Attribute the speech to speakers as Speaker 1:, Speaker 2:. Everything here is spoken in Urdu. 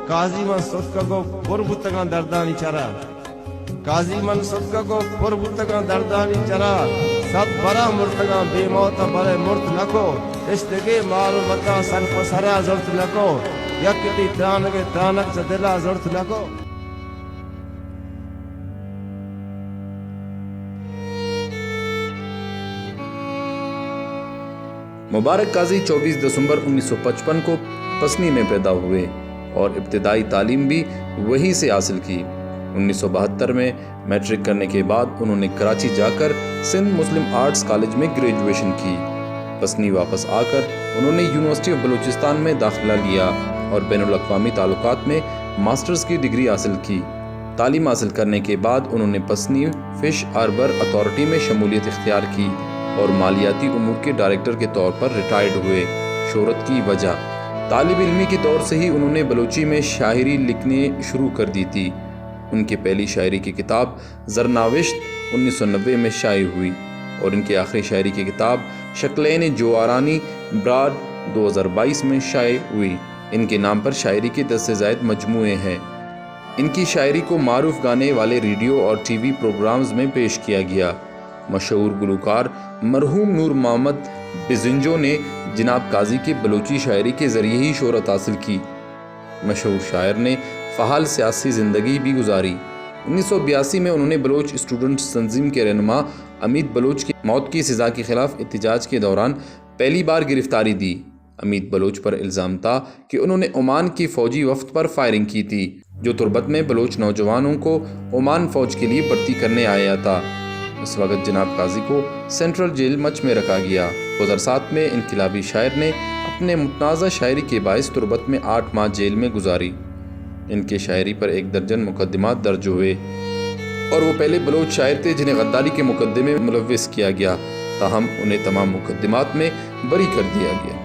Speaker 1: قاضی من صدقہ کو پربتگاں دردانی چرا قاضی من صدقہ کو پربتگاں دردانی چرا سب برا مرتگاں بے موتا برے مرت نکو اشتگے مارو متا سر کو سرا زرت نکو یکتی ترانگے ترانک سے دلا زرت نکو.
Speaker 2: مبارک قاضی 24 دسمبر 1955 کو پسنی میں پیدا ہوئے اور ابتدائی تعلیم بھی وہیں سے حاصل کی. 1972 میں میٹرک کرنے کے بعد انہوں نے کراچی جا کر سندھ مسلم آرٹس کالج میں گریجویشن کی. پسنی واپس آ کر انہوں نے یونیورسٹی آف بلوچستان میں داخلہ لیا اور بین الاقوامی تعلقات میں ماسٹرز کی ڈگری حاصل کی. تعلیم حاصل کرنے کے بعد انہوں نے پسنی فش ہاربر اتھارٹی میں شمولیت اختیار کی اور مالیاتی امور کے ڈائریکٹر کے طور پر ریٹائرڈ ہوئے. شہرت کی وجہ طالب علمی کے دور سے ہی انہوں نے بلوچی میں شاعری لکھنے شروع کر دی تھی. ان کی پہلی شاعری کی کتاب زرناوشت 1990 میں شائع ہوئی اور ان کی آخری شاعری کی کتاب شکلین جوارانی براڈ 2022 میں شائع ہوئی. ان کے نام پر شاعری کے 10 سے زائد مجموعے ہیں. ان کی شاعری کو معروف گانے والے ریڈیو اور ٹی وی پروگرامز میں پیش کیا گیا. مشہور گلوکار مرحوم نور محمد بزنجو نے جناب قاضی کے بلوچی شاعری کے ذریعے ہی شہرت حاصل کی. مشہور شاعر نے فعال سیاسی زندگی بھی گزاری. 1982 میں انہوں نے بلوچ اسٹوڈنٹس تنظیم کے رہنما امید بلوچ کی موت کی سزا کے خلاف احتجاج کے دوران پہلی بار گرفتاری دی. امید بلوچ پر الزام تھا کہ انہوں نے عمان کی فوجی وفد پر فائرنگ کی تھی جو تربت میں بلوچ نوجوانوں کو عمان فوج کے لیے بھرتی کرنے آیا تھا. اس وقت جناب قاضی کو سینٹرل جیل مچ میں رکھا گیا. 2007 میں انقلابی شاعر نے اپنے متنازع شاعری کے باعث تربت میں 8 ماہ جیل میں گزاری. ان کے شاعری پر 1 درجن مقدمات درج ہوئے اور وہ پہلے بلوچ شاعر تھے جنہیں غداری کے مقدمے میں ملوث کیا گیا. تاہم انہیں تمام مقدمات میں بری کر دیا گیا.